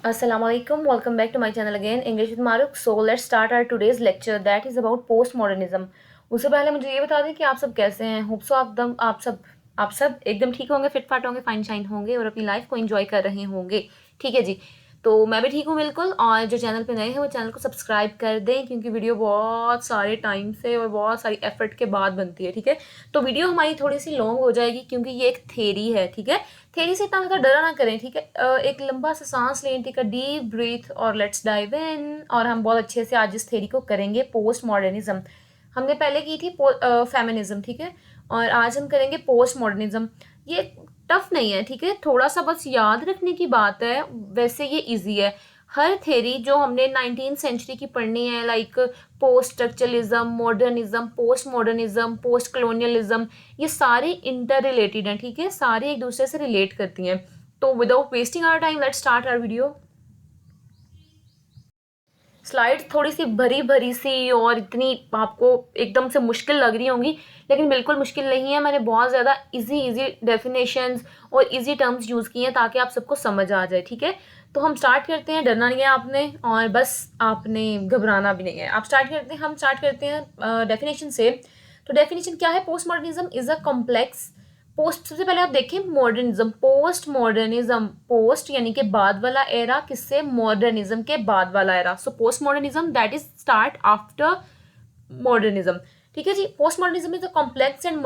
Assalamualaikum. Welcome back to my channel again, English with Maruk. So let's start our today's lecture that is about postmodernism. उससे पहले मुझे ये बता दें कि आप सब कैसे हैं. होप सो आप सब एकदम ठीक होंगे, फिट फाट होंगे, फाइन शाइन होंगे और अपनी लाइफ को एंजॉय कर रहे होंगे. ठीक है जी. तो मैं भी ठीक हूँ बिल्कुल. और जो चैनल पे नए हैं वो चैनल को सब्सक्राइब कर दें क्योंकि वीडियो बहुत सारे टाइम से और बहुत सारी एफर्ट के बाद बनती है. ठीक है. तो वीडियो हमारी थोड़ी सी लॉन्ग हो जाएगी क्योंकि ये एक थेरी है. ठीक है. थेरी से इतना ज़्यादा डरा ना करें. ठीक है. एक लंबा सा सांस लें. ठीक है. डीप ब्रीथ और लेट्स डाइव इन. और हम बहुत अच्छे से आज इस थेरी को करेंगे. पोस्ट मॉडर्निज्म हमने पहले की थी फेमिनिज्म. ठीक है. और आज हम करेंगे पोस्ट मॉडर्निज्म. ये टफ नहीं है. ठीक है. थोड़ा सा बस याद रखने की बात है. वैसे ये इजी है. हर थेरी जो हमने 19th सेंचुरी की पढ़नी है, like post structuralism, modernism, post modernism, post colonialism, ये सारे इंटर रिलेटेड हैं. ठीक है. सारे एक दूसरे से रिलेट करती हैं. तो without wasting our time let's start our video. Slides थोड़ी सी भरी भरी सी और इतनी आपको एकदम से मुश्किल लग रही होंगी, लेकिन बिल्कुल मुश्किल नहीं है. मैंने बहुत ज़्यादा इजी डेफिनेशंस और इजी टर्म्स यूज़ किए हैं ताकि आप सबको समझ आ जाए. ठीक है. तो हम स्टार्ट करते हैं. डरना नहीं है आपने और बस आपने घबराना भी नहीं है. आप स्टार्ट करते हैं. हम स्टार्ट करते हैं डेफिनेशन से. तो डेफिनेशन क्या है? Post modernism is a complex. Post सबसे पहले आप देखें मॉडर्निज्म. पोस्ट मॉडर्निज्म, पोस्ट यानी कि बाद वाला एरा, किससे? मॉडर्निज्म के बाद वाला era. So post modernism that is start after modernism. ठीक है जी. Post modernism is a complex and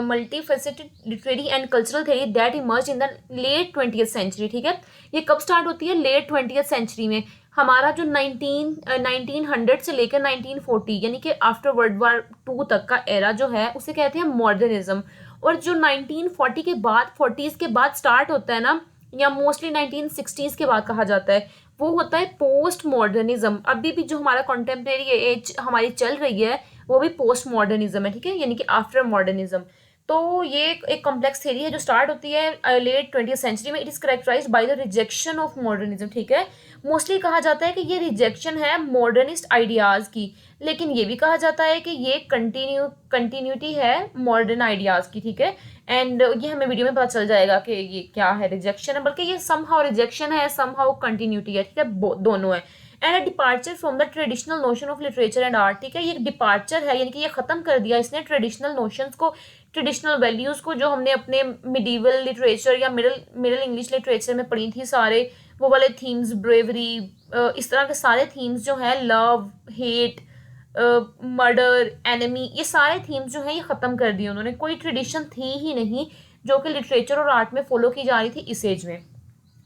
multifaceted literary and cultural theory that emerge in the late 20th century. ठीक है. ये कब स्टार्ट होती है? लेट 20th सेंचुरी में. हमारा जो 1900 से लेकर 1940 यानी कि आफ्टर वर्ल्ड वार टू तक का एरा जो है उसे कहते हैं मॉडर्निज्म. और जो 1940 के बाद 40s के बाद स्टार्ट होता है ना, या मोस्टली 1960s के बाद कहा जाता है, वो होता है पोस्ट मॉडर्निज्म. अभी भी जो हमारा कॉन्टेम्प्रेरी एज हमारी चल रही है वो भी पोस्ट मॉडर्निज्म है. ठीक है. यानी कि आफ्टर मॉडर्निज्म. तो ये एक कॉम्प्लेक्स थ्योरी है जो स्टार्ट होती है लेट 20th सेंचुरी में. It is characterised by the rejection of modernism. ठीक है. मोस्टली कहा जाता है कि ये रिजेक्शन है मॉडर्निस्ट आइडियाज़ की, लेकिन ये भी कहा जाता है कि ये कंटिन्यूटी है मॉडर्न आइडियाज़ की. ठीक है. एंड ये हमें वीडियो में पता चल जाएगा कि ये क्या है. रिजेक्शन है, बल्कि ये समहाउ रिजेक्शन है, समहाउ कंटिन्यूटी है. ठीक है. दोनों है. And a departure from the traditional notion of literature and art. ठीक है. ये डिपार्चर है, यानी कि ये खत्म कर दिया इसने ट्रेडिशनल नोशंस को, ट्रेडिशनल वैल्यूज़ को, जो हमने अपने मिडीवल लिटरेचर या मिडल इंग्लिश लिटरेचर में पढ़ी थी. सारे वो वाले थीम्स, ब्रेवरी, इस तरह के सारे थीम्स जो हैं, लव, हेट, मर्डर, एनिमी, ये सारे थीम्स जो हैं ये ख़त्म कर दिए उन्होंने. कोई ट्रेडिशन थी ही नहीं जो कि लिटरेचर और आर्ट में फॉलो की जा रही थी इस एज में.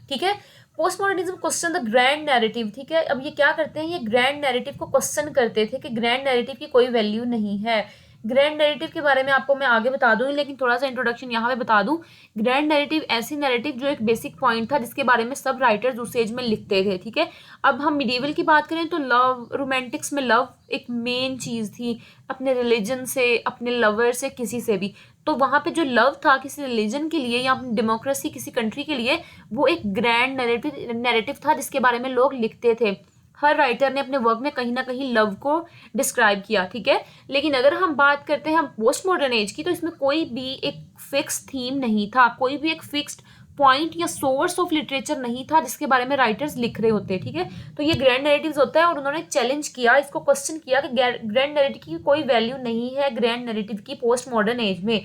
ठीक है. Post modernism question the grand narrative. ठीक है. अब ये क्या करते हैं? ये ग्रैंड नैरेटिव को क्वेश्चन करते थे कि ग्रैंड नैरेटिव की कोई वैल्यू नहीं है. ग्रैंड नैरेटिव के बारे में आपको मैं आगे बता दूंगी, लेकिन थोड़ा सा इंट्रोडक्शन यहाँ पे बता दूं. ग्रैंड नैरेटिव ऐसी नैरेटिव जो एक बेसिक पॉइंट था जिसके बारे में सब राइटर्स उस एज में लिखते थे. ठीक है. अब हम मिडीवल की बात करें तो लव, रोमांटिक्स में लव एक मेन चीज़ थी. अपने रिलीजन से, अपने लवर से, किसी से भी. तो वहाँ पे जो लव था किसी रिलीजन के लिए या अपनी डेमोक्रेसी किसी कंट्री के लिए, वो एक ग्रैंड नैरेटिव था जिसके बारे में लोग लिखते थे. हर राइटर ने अपने वर्क में कहीं ना कहीं लव को डिस्क्राइब किया. ठीक है. लेकिन अगर हम बात करते हैं हम पोस्ट मॉडर्न एज की, तो इसमें कोई भी एक फिक्स थीम नहीं था, कोई भी एक फिक्स्ड पॉइंट या सोर्स ऑफ लिटरेचर नहीं था जिसके बारे में राइटर्स लिख रहे होते. ठीक है. तो ये ग्रैंड नैरेटिव्स होता है और उन्होंने चैलेंज किया, इसको क्वेश्चन किया कि ग्रैंड नैरेटिव की कोई वैल्यू नहीं है ग्रैंड नैरेटिव की पोस्ट मॉडर्न एज में.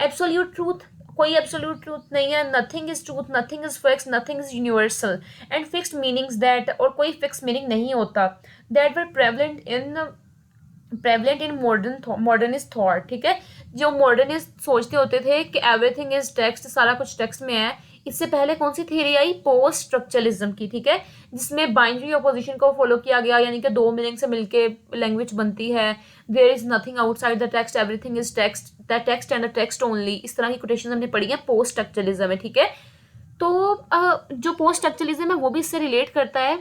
एब्सोल्यूट ट्रूथ, कोई एब्सोल्यूट ट्रूथ नहीं है. Nothing is truth, nothing is fix, nothing is universal. And fixed meanings that, और कोई फिक्स मीनिंग नहीं होता, that were prevalent in modernist thought. ठीक है. जो मॉडर्निस्ट सोचते होते थे कि एवरीथिंग इज टेक्स्ट, सारा कुछ टेक्स्ट में है. इससे पहले कौन सी थ्योरी आई? पोस्ट स्ट्रक्चरलिज्म की. ठीक है. जिसमें बाइनरी ऑपोजिशन को फॉलो किया गया, यानी कि दो मीनिंग से मिलके लैंग्वेज बनती है. There is nothing outside the text, everything is text, the text and the text only. इस तरह की कोटेशन हमने पढ़ी है. पोस्ट स्ट्रक्चरलिज्म है. ठीक है. तो जो पोस्ट स्ट्रक्चरलिज्म है वो भी इससे रिलेट करता है,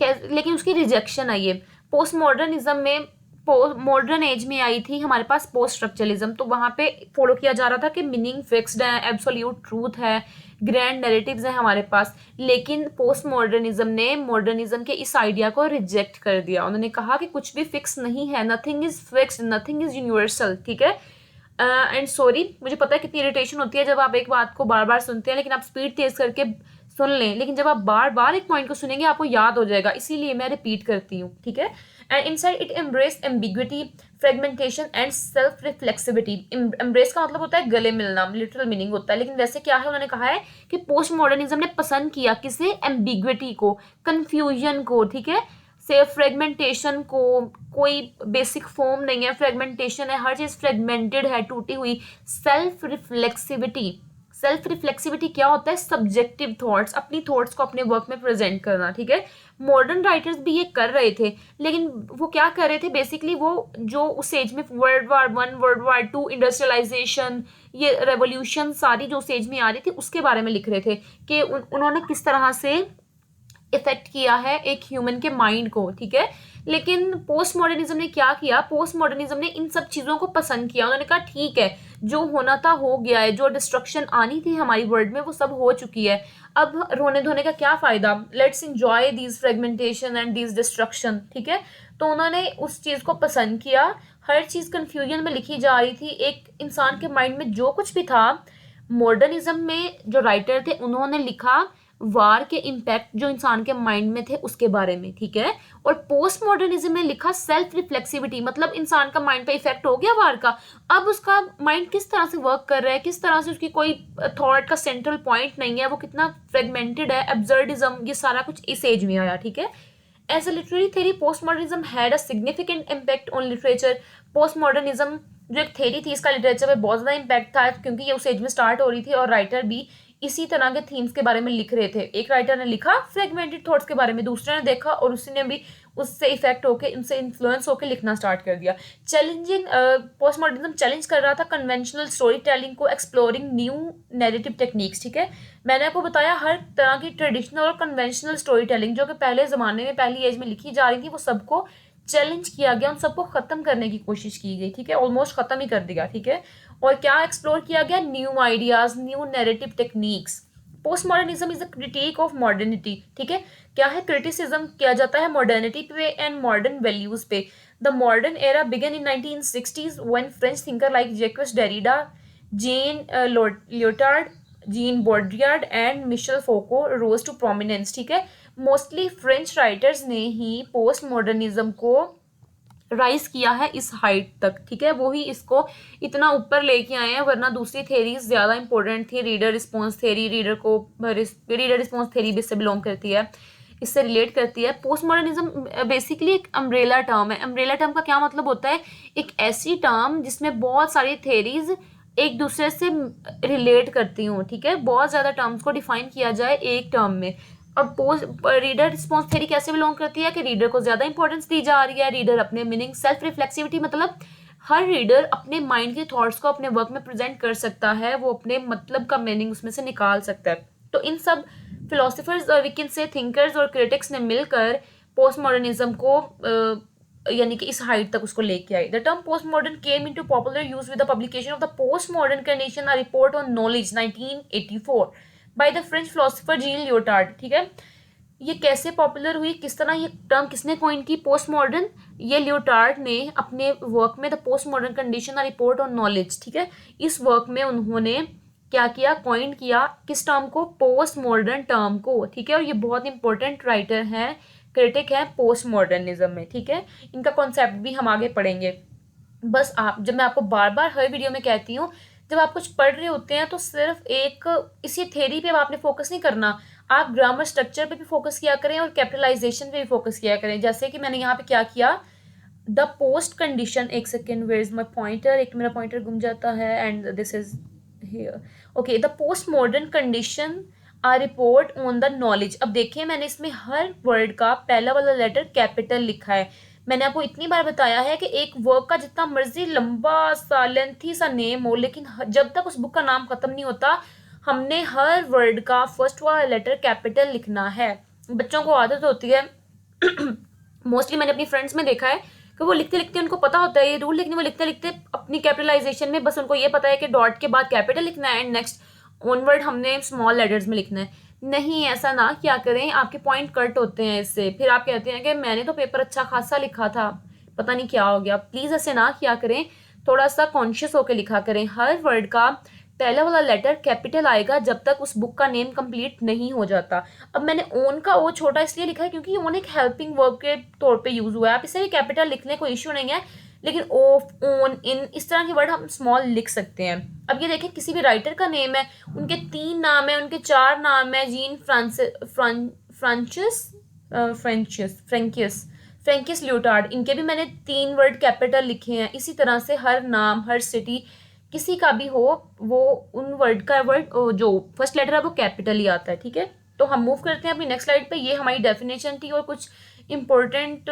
लेकिन उसकी रिजेक्शन आई है. पोस्ट मॉडर्निज्म में, मॉडर्न एज में आई थी हमारे पास पोस्ट स्ट्रक्चरलिज्म. तो वहाँ पे फॉलो किया जा रहा था कि मीनिंग फिक्स्ड है, एब्सोल्यूट ट्रूथ है, ग्रैंड नैरेटिव्स हैं हमारे पास. लेकिन पोस्ट मॉडर्निज्म ने मॉडर्निज्म के इस आइडिया को रिजेक्ट कर दिया. उन्होंने कहा कि कुछ भी फिक्स नहीं है, nothing is fixed, nothing is universal. ठीक है. एंड सॉरी, मुझे पता है कितनी इरिटेशन होती है जब आप एक बात को बार बार सुनते हैं, लेकिन आप स्पीड तेज करके सुन लें, लेकिन जब आप बार बार एक पॉइंट को सुनेंगे आपको याद हो जाएगा, इसीलिए मैं रिपीट करती हूँ, ठीक है। And inside it embrace ambiguity, fragmentation and self reflexivity. Embrace का मतलब होता है गले मिलना, लिटरल मीनिंग होता है, लेकिन वैसे क्या है, उन्होंने कहा है कि पोस्ट मॉडर्निज्म ने पसंद किया किसे, एम्बिग्विटी को, कंफ्यूजन को, ठीक है, से फ्रेगमेंटेशन को, कोई बेसिक फॉर्म नहीं है, फ्रेगमेंटेशन है, हर चीज फ्रेगमेंटेड है, टूटी हुई। सेल्फ रिफ्लेक्सिविटी, सेल्फ रिफ्लेक्सिविटी क्या होता है, सब्जेक्टिव थॉट्स, अपनी थॉट्स को अपने वर्क में प्रेजेंट करना, ठीक है। मॉडर्न राइटर्स भी ये कर रहे थे, लेकिन वो क्या कर रहे थे बेसिकली, वो जो उस एज में world war 1, world war 2, industrialisation, ये रेवोल्यूशन सारी जो उस एज में आ रही थी उसके बारे में लिख रहे थे कि उन्होंने किस तरह से इफेक्ट किया है एक ह्यूमन के माइंड को, ठीक है। लेकिन पोस्ट मॉडर्निज्म ने क्या किया, पोस्ट मॉडर्निज्म ने इन सब चीज़ों को पसंद किया, उन्होंने कहा ठीक है, जो होना था हो गया है, जो डिस्ट्रक्शन आनी थी हमारी वर्ल्ड में वो सब हो चुकी है, अब रोने धोने का क्या फ़ायदा, let's enjoy these fragmentation and these destruction, ठीक है। तो उन्होंने उस चीज़ को पसंद किया, हर चीज़ कन्फ्यूजन में लिखी जा रही थी, एक इंसान के माइंड में जो कुछ भी था। मॉडर्निज्म में जो राइटर थे उन्होंने लिखा वार के इम्पैक्ट जो इंसान के माइंड में थे उसके बारे में, ठीक है। और पोस्ट मॉडर्निज्म में लिखा सेल्फ रिफ्लेक्सिविटी, मतलब इंसान का माइंड पे इफेक्ट हो गया वार का, अब उसका माइंड किस तरह से वर्क कर रहा है, किस तरह से उसकी कोई थॉट का सेंट्रल पॉइंट नहीं है, वो कितना फ्रेगमेंटेड है, एब्सर्डिज्म, ये सारा कुछ इस एज में आया, ठीक है। As a literary theory postmodernism had a significant impact on literature. postmodernism जो एक थेरी थी इसका लिटरेचर पे बहुत ज़्यादा इम्पैक्ट था, क्योंकि ये उस एज में स्टार्ट हो रही थी और राइटर भी इसी तरह के थीम्स के बारे में लिख रहे थे। एक राइटर ने लिखा फ्रेगमेंटेड थॉट्स के बारे में, दूसरे ने देखा और उसने भी उससे इफेक्ट होकर, उनसे इन्फ्लुएंस होकर लिखना स्टार्ट कर दिया। चैलेंजिंग, पोस्ट मॉडर्निज्म चैलेंज कर रहा था कन्वेंशनल स्टोरी टेलिंग को, एक्सप्लोरिंग न्यू नैरेटिव टेक्निक्स, ठीक है। मैंने आपको बताया हर तरह की ट्रेडिशनल और कन्वेंशनल स्टोरी टेलिंग जो कि पहले ज़माने में पहली एज में लिखी जा रही थी वो सबको चैलेंज किया गया, उन सबको ख़त्म करने की कोशिश की गई, ठीक है, ऑलमोस्ट ख़त्म ही कर दिया, ठीक है। और क्या एक्सप्लोर किया गया, new ideas, new narrative techniques. Post modernism is a critic of modernity, ठीक है, क्या है, क्रिटिसिज्म किया जाता है मॉडर्निटी पे एंड मॉडर्न वैल्यूज पे। The modern era began in 1960s when French thinker like Jacques Derrida, Jean Lyotard, Jean Baudrillard and Michel Foucault rose to prominence, ठीक है। मोस्टली फ्रेंच राइटर्स ने ही पोस्ट मॉडर्निज्म को rise किया है इस height तक, ठीक है, वो ही इसको इतना ऊपर लेके आए हैं, वरना दूसरी थेरीज ज़्यादा इंपॉर्टेंट थी। Reader response theory, reader response theory भी इससे बिलोंग करती है, इससे रिलेट करती है। पोस्ट मॉडर्निज्म बेसिकली एक अम्ब्रेला टर्म है। अम्ब्रेला टर्म का क्या मतलब होता है, एक ऐसी टर्म जिसमें बहुत सारी थेरीज एक दूसरे से रिलेट करती हूँ, ठीक है, बहुत ज़्यादा टर्म्स को डिफाइन किया जाए एक टर्म में। अब पोस्ट रीडर रिस्पॉन्स थ्योरी कैसे बिलोंग करती है कि रीडर को ज़्यादा इंपॉर्टेंस दी जा रही है, रीडर अपने मीनिंग, सेल्फ रिफ्लेक्सिविटी मतलब हर रीडर अपने माइंड के थॉट्स को अपने वर्क में प्रेजेंट कर सकता है, वो अपने मतलब का मीनिंग उसमें से निकाल सकता है। तो इन सब philosophers we can say thinkers और क्रिटिक्स ने मिलकर पोस्ट मॉडर्निज्म को यानी कि इस हाइट तक उसको लेके आई। The term post modern came into popular use with the publication of the post modern condition, a report on knowledge 1984 by the French philosopher Jean Lyotard, ठीक है। ये कैसे पॉपुलर हुई, किस तरह ये टर्म किसने कॉइन की, पोस्ट मॉडर्न, ये लियोटार्ड ने अपने वर्क में the post modern condition, a report on knowledge, ठीक है, इस वर्क में उन्होंने क्या किया, कॉइन किया किस टर्म को, पोस्ट मॉडर्न टर्म को, ठीक है। और ये बहुत इंपॉर्टेंट राइटर हैं, क्रिटिक है पोस्ट मॉडर्निज्म में, ठीक है। इनका कॉन्सेप्ट भी हम आगे पढ़ेंगे। बस आप, जब मैं आपको बार बार हर वीडियो में कहती हूँ, जब आप कुछ पढ़ रहे होते हैं तो सिर्फ एक इसी थ्योरी पे आपने फोकस नहीं करना, आप ग्रामर स्ट्रक्चर पे भी फोकस किया करें और कैपिटलाइजेशन पे भी फोकस किया करें। जैसे कि मैंने यहाँ पे क्या किया, द पोस्ट कंडीशन, एक second, where is my pointer, एक मेरा पॉइंटर गुम जाता है, and this is here, okay, the post modern condition, a report on the knowledge. अब देखिए मैंने इसमें हर वर्ड का पहला वाला लेटर कैपिटल लिखा है। मैंने आपको इतनी बार बताया है कि एक वर्क का जितना मर्जी लंबा सा लेंथी सा नेम हो, लेकिन जब तक उस बुक का नाम खत्म नहीं होता हमने हर वर्ड का फर्स्ट वाला लेटर कैपिटल लिखना है। बच्चों को आदत होती है मोस्टली मैंने अपनी फ्रेंड्स में देखा है कि वो लिखते लिखते उनको पता होता है ये रूल, लेकिन वो लिखते लिखते अपनी कैपिटलाइजेशन में बस उनको ये पता है कि डॉट के बाद कैपिटल लिखना है एंड नेक्स्ट ऑनवर्ड हमने स्मॉल लेटर्स में लिखना है। नहीं, ऐसा ना क्या करें, आपके पॉइंट कट होते हैं इससे, फिर आप कहते हैं कि मैंने तो पेपर अच्छा खासा लिखा था, पता नहीं क्या हो गया। प्लीज़ ऐसे ना क्या करें, थोड़ा सा कॉन्शियस होकर लिखा करें, हर वर्ड का पहला वाला लेटर कैपिटल आएगा जब तक उस बुक का नेम कंप्लीट नहीं हो जाता। अब मैंने ओन का ओ छोटा इसलिए लिखा है क्योंकि ओन एक हेल्पिंग वर्ब के तौर पे यूज हुआ है, आप इसे भी कैपिटल लिख लें, कोई इश्यू नहीं है, लेकिन ऑफ, ओन, इन, इस तरह के वर्ड हम स्मॉल लिख सकते हैं। अब ये देखें, किसी भी राइटर का नेम है, उनके 3 नाम है, उनके 4 नाम है, जीन फ्रेंकियस लियोटार्ड, इनके भी मैंने 3 वर्ड कैपिटल लिखे हैं। इसी तरह से हर नाम, हर सिटी, किसी का भी हो, वो उन वर्ड का जो फर्स्ट लेटर है वो कैपिटल ही आता है। ठीक है, तो हम मूव करते हैं अपनी नेक्स्ट स्लाइड पे। ये हमारी डेफिनेशन थी और कुछ इंपॉर्टेंट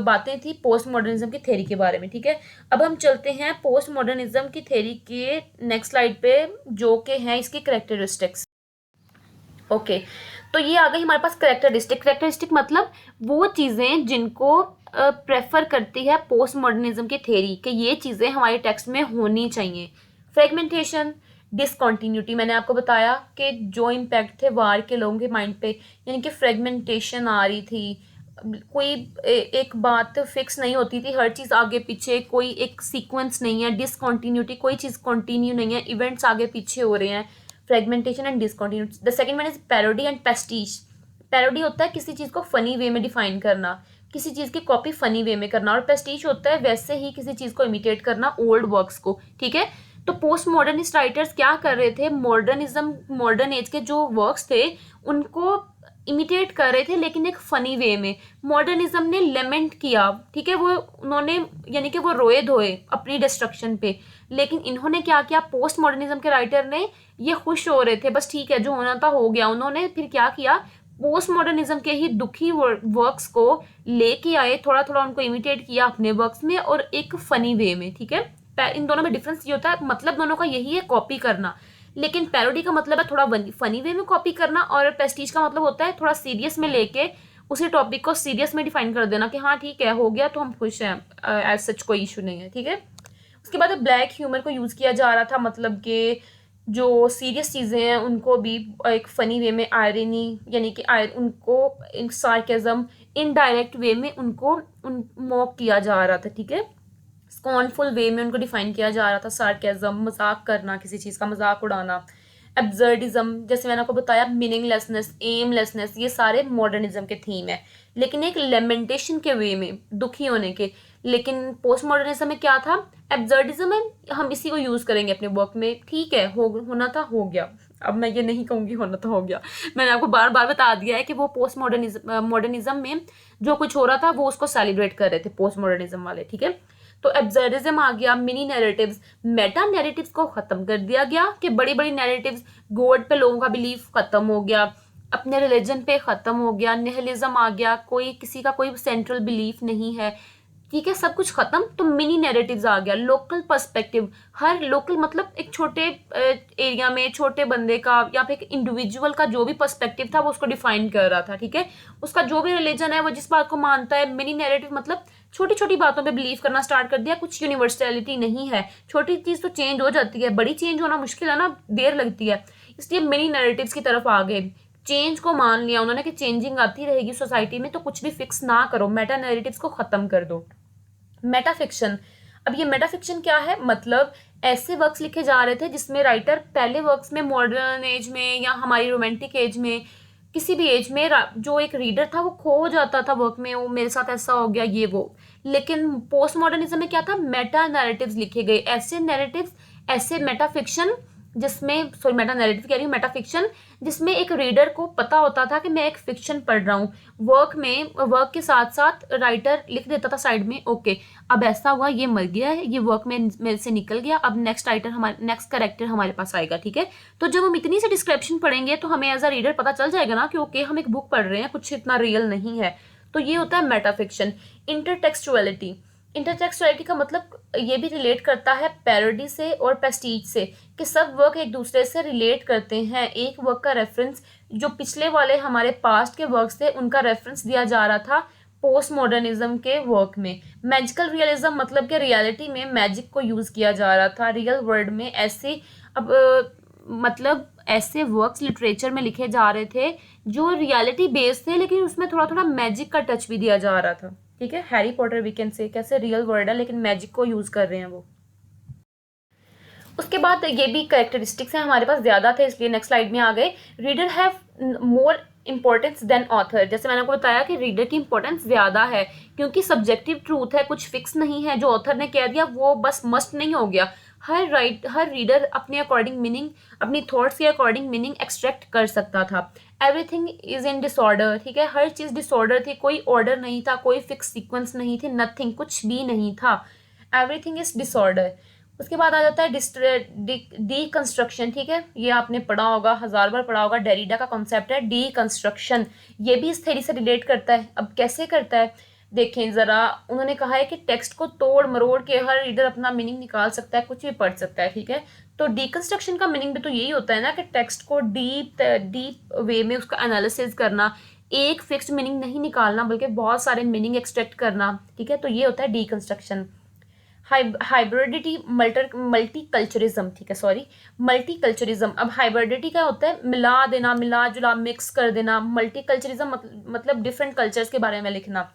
बातें थी पोस्ट मॉडर्निज्म की थ्योरी के बारे में। ठीक है, अब हम चलते हैं पोस्ट मॉडर्निज्म की थ्योरी के नेक्स्ट स्लाइड पे, जो कि हैं इसकी कैरेक्टरिस्टिक्स। ओके, तो ये आ गई हमारे पास कैरेक्टरिस्टिक मतलब वो चीज़ें जिनको प्रेफर करती है पोस्ट मॉडर्निज्म की थ्योरी कि ये चीज़ें हमारे टेक्स्ट में होनी चाहिए। फ्रेगमेंटेशन, डिसकॉन्टीन्यूटी, मैंने आपको बताया कि जो इम्पैक्ट थे वार के लोगों के माइंड पे, यानी कि फ्रेगमेंटेशन आ रही थी, कोई एक बात फिक्स नहीं होती थी, हर चीज़ आगे पीछे, कोई एक सीक्वेंस नहीं है। डिसकॉन्टीन्यूटी, कोई चीज़ कंटिन्यू नहीं है, इवेंट्स आगे पीछे हो रहे हैं। Fragmentation and discontinuity. The second one is parody and pastiche. Parody होता है किसी चीज़ को फनी वे में डिफाइन करना, किसी चीज़ की कॉपी फनी वे में करना, और पेस्टिज होता है वैसे ही किसी चीज़ को इमिटेट करना, ओल्ड वर्क्स को। ठीक है, तो पोस्ट मॉडर्निस्ट राइटर्स क्या कर रहे थे, मॉडर्न एज के जो वर्क्स थे उनको इमिटेट कर रहे थे, लेकिन एक फनी वे में। मॉडर्निज्म ने लेमेंट किया, ठीक है, वो उन्होंने यानी कि वो रोए धोए अपनी डिस्ट्रक्शन पे, लेकिन इन्होंने क्या किया, पोस्ट मॉडर्निज्म के राइटर ने, ये खुश हो रहे थे, बस ठीक है जो होना था हो गया। उन्होंने फिर क्या किया, पोस्ट मॉडर्निज्म के ही दुखी वर्क्स को लेके आए, थोड़ा थोड़ा उनको इमिटेट किया अपने वर्क्स में, और एक फनी वे में। ठीक है, इन दोनों में डिफरेंस ये होता है, मतलब दोनों का यही है, कॉपी करना। लेकिन पैरोडी का मतलब है थोड़ा फनी वे में कॉपी करना, और पेस्टिज का मतलब होता है थोड़ा सीरियस में लेके उसी टॉपिक को सीरियस में डिफाइन कर देना कि हाँ ठीक है हो गया तो हम खुश हैं, एज सच कोई इशू नहीं है। ठीक है, उसके बाद ब्लैक ह्यूमर को यूज़ किया जा रहा था, मतलब कि जो सीरियस चीज़ें हैं उनको भी एक फ़नी वे में आयरनी, यानी कि उनको एक सार्केज़म, इनडायरेक्ट वे में उनको मॉक किया जा रहा था। ठीक है, स्कॉर्नफुल वे में उनको डिफाइन किया जा रहा था, सार्केज़म, मजाक करना, किसी चीज़ का मजाक उड़ाना। एब्जर्डिज्म, जैसे मैंने आपको बताया, मीनिंगलेसनेस, एमलेसनेस, ये सारे मॉडर्निज्म के थीम है, लेकिन एक लेमेंटेशन के वे में, दुखी होने के। लेकिन पोस्ट मॉडर्निज्म में क्या था, एब्जर्डिज्म में हम इसी को यूज़ करेंगे अपने वर्क में। ठीक है, होना था हो गया, अब मैं ये नहीं कहूँगी होना तो हो गया, मैंने आपको बार बार बता दिया है कि वो पोस्ट मॉडर्निज्म में जो कुछ हो रहा था वो उसको सेलिब्रेट कर रहे थे पोस्ट मॉडर्निज्म वाले। ठीक है, तो एब्जर्डिज्म आ गया, मिनी नैरेटिव्स, मेटा नैरेटिव्स को खत्म कर दिया गया कि बड़ी बड़ी नैरेटिव्स, गॉड पे लोगों का बिलीफ खत्म हो गया, अपने रिलीजन पे खत्म हो गया, निहिलिज्म आ गया, कोई किसी का कोई सेंट्रल बिलीफ नहीं है। ठीक है, सब कुछ खत्म, तो मिनी नैरेटिव्स आ गया, लोकल पर्सपेक्टिव, हर लोकल मतलब एक छोटे एरिया में छोटे बंदे का या फिर एक इंडिविजुअल का जो भी पर्सपेक्टिव था वो उसको डिफाइन कर रहा था। ठीक है, उसका जो भी रिलीजन है वो जिस बात को मानता है। मिनी नैरेटिव मतलब छोटी छोटी बातों पे बिलीव करना स्टार्ट कर दिया, कुछ यूनिवर्सलिटी नहीं है, छोटी चीज़ तो चेंज हो जाती है, बड़ी चेंज होना मुश्किल है ना, देर लगती है, इसलिए मिनी नैरेटिव्स की तरफ आ गए। चेंज को मान लिया उन्होंने कि चेंजिंग आती रहेगी सोसाइटी में, तो कुछ भी फिक्स ना करो, मेटा नैरेटिव्स को खत्म कर दो। मेटाफिक्शन, अब ये मेटाफिक्शन क्या है, मतलब ऐसे वर्क्स लिखे जा रहे थे जिसमें राइटर पहले वर्क्स में, मॉडर्न एज में या हमारी रोमांटिक एज में, किसी भी एज में जो एक रीडर था वो खो जाता था वर्क में, वो मेरे साथ ऐसा हो गया ये वो। लेकिन पोस्ट मॉडर्निज्म में क्या था, मेटा नैरेटिव्स लिखे गए, ऐसे नैरेटिव्स, ऐसे मेटाफिक्शन जिसमें, सॉरी मेटा नैरेटिव कह रही हूँ, मेटाफिक्शन जिसमें एक रीडर को पता होता था कि मैं एक फिक्शन पढ़ रहा हूँ, वर्क के साथ साथ राइटर लिख देता था साइड में, ओके अब ऐसा हुआ, ये मर गया है, ये वर्क में मेरे से निकल गया, अब नेक्स्ट कैरेक्टर हमारे पास आएगा। ठीक है, तो जब हम इतनी सी डिस्क्रिप्शन पढ़ेंगे तो हमें एज अ रीडर पता चल जाएगा ना कि ओके हम एक बुक पढ़ रहे हैं, कुछ इतना रियल नहीं है। तो ये होता है मेटाफिक्शन। इंटरटेक्सुअलिटी का मतलब ये भी रिलेट करता है पैरोडी से और पेस्टिज से, कि सब वर्क एक दूसरे से रिलेट करते हैं, एक वर्क का रेफरेंस, जो पिछले वाले हमारे पास्ट के वर्क्स थे उनका रेफरेंस दिया जा रहा था पोस्ट मॉडर्निज्म के वर्क में। मैजिकल रियलिज्म मतलब कि रियलिटी में मैजिक को यूज़ किया जा रहा था रियल वर्ल्ड में, ऐसे अब मतलब ऐसे वर्क्स लिटरेचर में लिखे जा रहे थे जो रियलिटी बेस्ड थे, लेकिन उसमें थोड़ा थोड़ा मैजिक का टच भी दिया जा रहा था। ठीक है, हैरी पॉटर वीकेंड से कैसे रियल वर्ल्ड है लेकिन मैजिक को यूज़ कर रहे हैं वो। उसके बाद ये भी कैरेक्टरिस्टिक्स हैं हमारे पास ज़्यादा थे इसलिए नेक्स्ट स्लाइड में आ गए। Reader have more importance than author. जैसे मैंने आपको बताया कि रीडर की इंपॉर्टेंस ज़्यादा है क्योंकि सब्जेक्टिव ट्रूथ है, कुछ फिक्स नहीं है। जो ऑथर ने कह दिया वो बस मस्ट नहीं हो गया। हर रीडर अपने अकॉर्डिंग मीनिंग, अपनी थॉट्स के अकॉर्डिंग मीनिंग एक्सट्रैक्ट कर सकता था। एवरीथिंग इज इन डिसऑर्डर, ठीक है, हर चीज़ डिसऑर्डर थी, कोई ऑर्डर नहीं था, कोई फिक्स सीक्वेंस नहीं थी, नथिंग, कुछ भी नहीं था। Everything is disorder. उसके बाद आ जाता है डीकंस्ट्रक्शन, ठीक है, ये आपने पढ़ा होगा, 1000 बार पढ़ा होगा। डेरिडा का कॉन्सेप्ट है डीकंस्ट्रक्शन। ये भी इस थ्योरी से रिलेट करता है। अब कैसे करता है देखें ज़रा। उन्होंने कहा है कि टेक्स्ट को तोड़ मरोड़ के हर रीडर अपना मीनिंग निकाल सकता है, कुछ भी पढ़ सकता है, ठीक है। तो डीकंस्ट्रक्शन का मीनिंग भी तो यही होता है ना कि टेक्स्ट को डीप वे में उसका एनालिसिस करना, एक फिक्स्ड मीनिंग नहीं निकालना बल्कि बहुत सारे मीनिंग एक्सट्रैक्ट करना, ठीक है। तो ये होता है डीकंस्ट्रक्शन। हाइब्रिडिटी मल्टीकल्चरिज्म, ठीक है, सॉरी, मल्टीकल्चरिज्म। अब हाइब्रिडिटी क्या होता है? मिला देना, मिला जुला, मिक्स कर देना। मल्टीकल्चरिज्म मतलब डिफरेंट कल्चर्स के बारे में लिखना।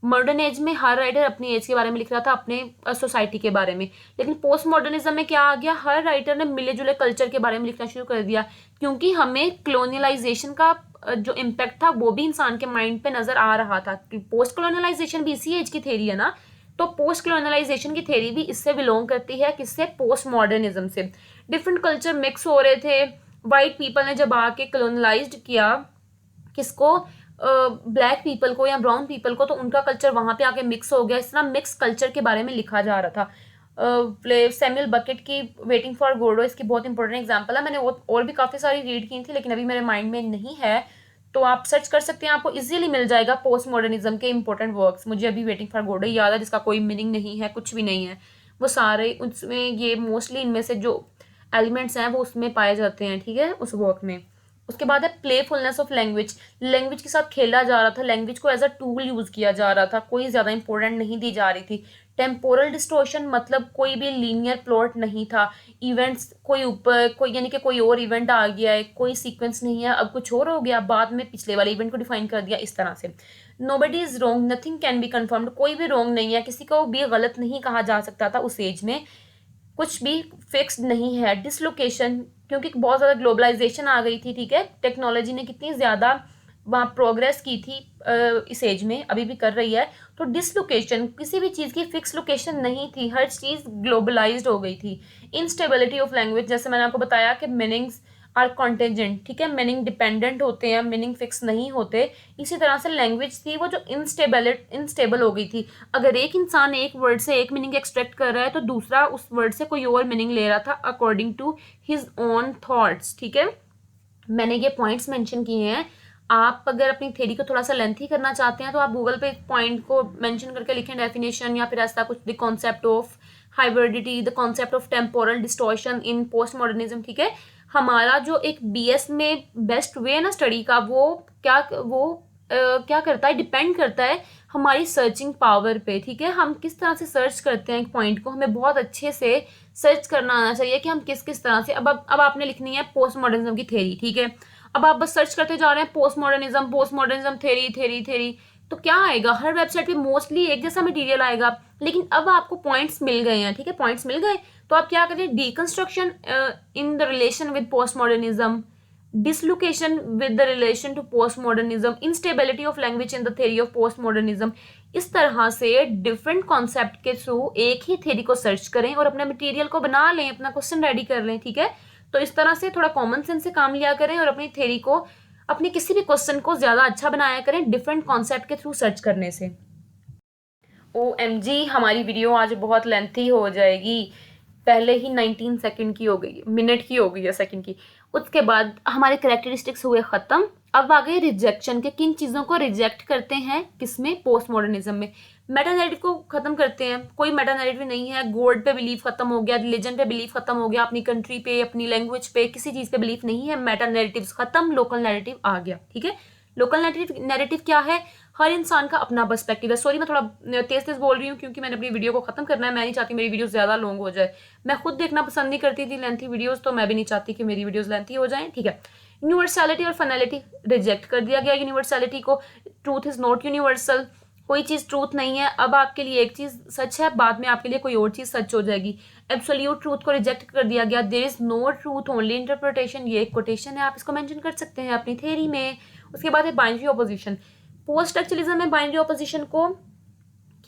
मॉडर्न एज में हर राइटर अपनी एज के बारे में लिख रहा था, अपने सोसाइटी के बारे में। लेकिन पोस्ट मॉडर्निज्म में क्या आ गया? हर राइटर ने मिले जुले कल्चर के बारे में लिखना शुरू कर दिया क्योंकि हमें कलोनियलाइजेशन का जो इम्पैक्ट था वो भी इंसान के माइंड पे नजर आ रहा था। पोस्ट कलोनियलाइजेशन भी इसी एज की थेरी है ना, तो पोस्ट कलोनियलाइजेशन की थेरी भी इससे बिलोंग करती है। किससे? पोस्ट मॉडर्निज्म से। डिफरेंट कल्चर मिक्स हो रहे थे। वाइट पीपल ने जब आके कलोनलाइज्ड किया किसको? ब्लैक पीपल को या ब्राउन पीपल को, तो उनका कल्चर वहाँ पे आके मिक्स हो गया। इस तरह मिक्स कल्चर के बारे में लिखा जा रहा था। सैमुअल बकेट की वेटिंग फॉर गोडो इसकी बहुत इंपॉर्टेंट एग्जांपल है। मैंने और भी काफ़ी सारी रीड की थी लेकिन अभी मेरे माइंड में नहीं है, तो आप सर्च कर सकते हैं, आपको इजीली मिल जाएगा पोस्ट मॉडर्निज्म के इंपॉर्टेंट वर्क्स। मुझे अभी वेटिंग फॉर गोडो याद है जिसका कोई मीनिंग नहीं है, कुछ भी नहीं है, वो सारे उसमें ये मोस्टली इनमें से जो एलिमेंट्स हैं वो उसमें पाए जाते हैं, ठीक है, उस वर्क में। उसके बाद है प्लेफुलनेस ऑफ लैंग्वेज। लैंग्वेज के साथ खेला जा रहा था, लैंग्वेज को एज अ टूल यूज किया जा रहा था, कोई ज़्यादा इंपॉर्टेंट नहीं दी जा रही थी। टेम्पोरल डिस्टोर्शन मतलब कोई भी लीनियर प्लॉट नहीं था। इवेंट्स कोई ऊपर कोई यानी कि कोई और इवेंट आ गया है, कोई सीक्वेंस नहीं है, अब कुछ और हो गया, बाद में पिछले वाले इवेंट को डिफाइन कर दिया, इस तरह से। Nobody is wrong, nothing can be confirmed, कोई भी रॉन्ग नहीं है, किसी को भी गलत नहीं कहा जा सकता था उस एज में, कुछ भी फिक्स्ड नहीं है। डिसलोकेशन क्योंकि बहुत ज़्यादा ग्लोबलाइजेशन आ गई थी, ठीक है, टेक्नोलॉजी ने कितनी ज़्यादा वहाँ प्रोग्रेस की थी इस एज में, अभी भी कर रही है। तो डिसलोकेशन, किसी भी चीज़ की फिक्स लोकेशन नहीं थी, हर चीज़ ग्लोबलाइज्ड हो गई थी। इनस्टेबिलिटी ऑफ लैंग्वेज, जैसे मैंने आपको बताया कि मीनिंग्स आर कॉन्टेंजेंट, ठीक है, मीनिंग डिपेंडेंट होते हैं, मीनिंग फिक्स नहीं होते। इसी तरह से लैंग्वेज थी वो जो इनस्टेबल हो गई थी। अगर एक इंसान एक वर्ड से एक मीनिंग एक्सट्रैक्ट कर रहा है तो दूसरा उस वर्ड से कोई और मीनिंग ले रहा था according to his own thoughts, ठीक है। मैंने ये पॉइंट्स मेंशन किए हैं। आप अगर अपनी थ्योरी को थोड़ा सा लेंथी करना चाहते हैं तो आप गूगल पे पॉइंट को मेंशन करके लिखें डेफिनेशन या फिर ऐसा कुछ, the concept of hybridity, the concept of temporal distortion in post modernism, ठीक है। हमारा जो एक बीएस में बेस्ट वे है ना स्टडी का, वो क्या करता है, डिपेंड करता है हमारी सर्चिंग पावर पे, ठीक है। हम किस तरह से सर्च करते हैं एक पॉइंट को, हमें बहुत अच्छे से सर्च करना आना चाहिए कि हम किस किस तरह से। अब आपने लिखनी है पोस्ट मॉडर्निज्म की थ्योरी, ठीक है। अब आप बस सर्च करते जा रहे हैं पोस्ट मॉडर्निज्म थ्योरी, तो क्या आएगा? हर वेबसाइट पे मोस्टली एक जैसा मटेरियल आएगा। लेकिन अब आपको पॉइंट्स मिल गए हैं, ठीक है, पॉइंट्स मिल गए, तो आप क्या करें? Deconstruction in the relation with post modernism, dislocation with the relation to postmodernism, instability of language in the theory of postmodernism। इस तरह से डिफरेंट कॉन्सेप्ट के थ्रू एक ही थ्योरी को सर्च करें और अपने मटेरियल को बना लें, अपना क्वेश्चन रेडी कर लें, ठीक है। तो इस तरह से थोड़ा कॉमन सेंस से काम लिया करें और अपनी थ्योरी को, अपने किसी भी क्वेश्चन को ज़्यादा अच्छा बनाया करें डिफरेंट कॉन्सेप्ट के थ्रू सर्च करने से। OMG, हमारी वीडियो आज बहुत लेंथी हो जाएगी, पहले ही 19 सेकंड की हो गई, मिनट की हो गई है, सेकंड की। उसके बाद हमारे कैरेक्टरिस्टिक्स हुए ख़त्म। अब आ गए रिजेक्शन के, किन चीज़ों को रिजेक्ट करते हैं, किसमें? पोस्ट मॉडर्निज्म में। मेटा नैरेटिव को ख़त्म करते हैं, कोई मेटा नैरेटिव नहीं है। गॉड पे बिलीफ खत्म हो गया, रिलीजन पे बिलीफ खत्म हो गया, अपनी कंट्री पे, अपनी लैंग्वेज पे, किसी चीज़ पे बिलीफ नहीं है। मेटा नैरेटिव्स खत्म, लोकल नैरेटिव आ गया, ठीक है। लोकल नैरेटिव क्या है? हर इंसान का अपना पर्सपेक्टिव है। सॉरी मैं थोड़ा तेज तेज बोल रही हूँ क्योंकि मैंने अपनी वीडियो को खत्म करना है, मैं नहीं चाहती मेरी वीडियो ज़्यादा लॉन्ग हो जाए। मैं खुद देखना पसंद नहीं करती थी लेंथी वीडियोस, तो मैं भी नहीं चाहती कि मेरी वीडियोस लेंथी हो जाएं, ठीक है। यूनिवर्सैलिटी और फाइनलिटी रिजेक्ट कर दिया गया यूनिवर्सैलिटी को। Truth is not universal. कोई चीज़ ट्रूथ नहीं है। अब आपके लिए एक चीज़ सच है, बाद में आपके लिए कोई और चीज़ सच हो जाएगी। एब्सोल्यूट ट्रूथ को रिजेक्ट कर दिया गया। There is no truth only interpretation, ये एक कोटेशन है, आप इसको मेंशन कर सकते हैं अपनी थ्योरी में। उसके बाद है बाइनरी ऑपोजिशन। पोस्ट स्ट्रक्चरलिज्म में बाइनरी ऑपोजिशन को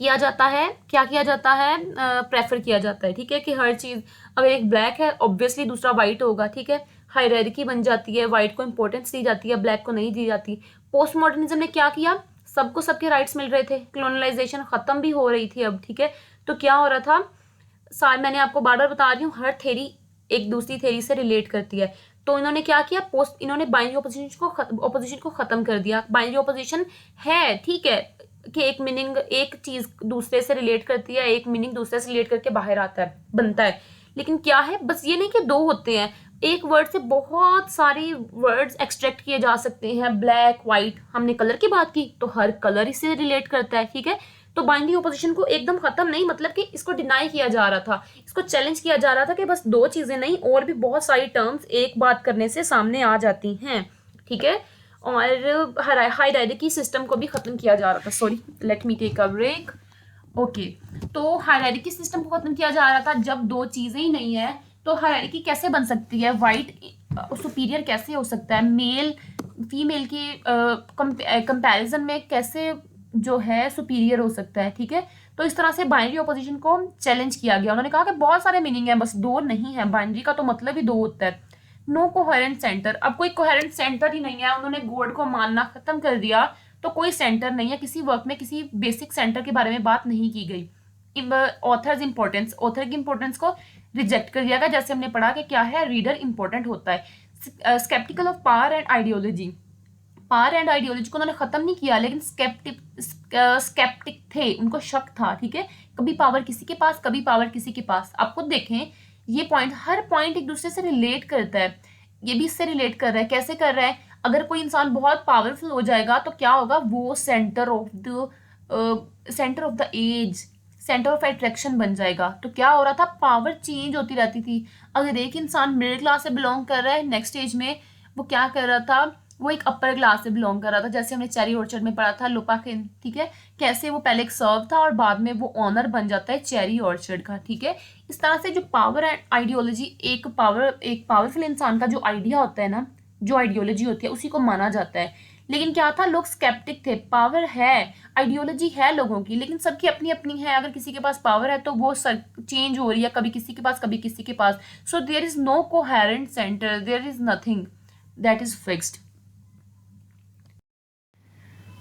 किया जाता है, क्या किया जाता है, प्रेफर किया जाता है, ठीक है, कि हर चीज़ अगर एक ब्लैक है ऑब्वियसली दूसरा वाइट होगा, ठीक है, हायरार्की बन जाती है, वाइट को इंपॉर्टेंस दी जाती है, ब्लैक को नहीं दी जाती। पोस्ट मॉडर्निज्म ने क्या किया, सबको सबके राइट्स मिल रहे थे, कॉलोनाइजेशन खत्म भी हो रही थी अब, ठीक है, तो क्या हो रहा था, मैंने आपको बार बार बता रही हूँ, हर थेरी एक दूसरी थेरी से रिलेट करती है। तो इन्होंने क्या किया, इन्होंने बाइनरी ऑपोजिशन को खत्म कर दिया। बाइनरी ऑपोजिशन है, ठीक है, कि एक मीनिंग एक चीज दूसरे से रिलेट करती है, एक मीनिंग दूसरे से रिलेट करके बाहर आता है, बनता है, लेकिन क्या है, बस ये नहीं कि दो होते हैं, एक वर्ड से बहुत सारी वर्ड्स एक्सट्रैक्ट किए जा सकते हैं। ब्लैक व्हाइट, हमने कलर की बात की तो हर कलर इससे रिलेट करता है, ठीक है। तो बाइनरी ऑपोजिशन को एकदम खत्म नहीं, मतलब कि इसको डिनाई किया जा रहा था, इसको चैलेंज किया जा रहा था कि बस दो चीजें नहीं, और भी बहुत सारी टर्म्स एक बात करने से सामने आ जाती हैं, ठीक है। और हायरार्की सिस्टम को भी खत्म किया जा रहा था। Sorry, let me take a break. Okay, तो हायरार्की सिस्टम को खत्म किया जा रहा था। जब दो चीजें ही नहीं है तो हायरार्की कैसे बन सकती है, वाइट सुपीरियर कैसे हो सकता है, मेल फीमेल की कंपैरिजन में कैसे जो है सुपीरियर हो सकता है, ठीक है। तो इस तरह से बाइनरी ऑपोजिशन को चैलेंज किया गया। उन्होंने कहा कि बहुत सारे मीनिंग है, बस दो नहीं है, बाइनरी का तो मतलब ही दो होता है। नो कोहेरेंट सेंटर, अब कोई कोहेरेंट सेंटर ही नहीं है, उन्होंने गॉड को मानना खत्म कर दिया, तो कोई सेंटर नहीं है, किसी वर्क में किसी बेसिक सेंटर के बारे में बात नहीं की गई। ऑथर्स इंपॉर्टेंस, ऑथर की इंपॉर्टेंस को रिजेक्ट कर दिया गया, जैसे हमने पढ़ा कि क्या है, रीडर इंपॉर्टेंट होता है। Sceptical of power and ideology, power and ideology को उन्होंने खत्म नहीं किया, लेकिन स्केप्टिक थे, उनको शक था, ठीक है, कभी पावर किसी के पास, कभी पावर किसी के पास। आप खुद देखें, ये पॉइंट, हर पॉइंट एक दूसरे से रिलेट करता है, ये भी इससे रिलेट कर रहा है। कैसे कर रहा है, अगर कोई इंसान बहुत पावरफुल हो जाएगा तो क्या होगा, वो centre of the age, centre of attraction बन जाएगा। तो क्या हो रहा था, पावर चेंज होती रहती थी। अगर एक इंसान मिडिल क्लास से बिलोंग कर रहा है, नेक्स्ट स्टेज में वो क्या कर रहा था, वो एक अपर क्लास से बिलोंग कर रहा था, जैसे हमने चेरी ऑर्चर्ड में पढ़ा था, लोपाकिन, ठीक है, कैसे वो पहले एक सर्व था और बाद में वो ऑनर बन जाता है चेरी ऑर्चर्ड का, ठीक है। इस तरह से जो पावर एंड आइडियोलॉजी, एक पावरफुल इंसान का जो आइडिया होता है ना, जो आइडियोलॉजी होती है, उसी को माना जाता है। लेकिन क्या था, लोग स्केप्टिक थे, पावर है, आइडियोलॉजी है लोगों की, लेकिन सबकी अपनी अपनी है। अगर किसी के पास पावर है तो वो चेंज हो रही है, कभी किसी के पास, कभी किसी के पास। So there is no coherent centre, there is nothing that is fixed.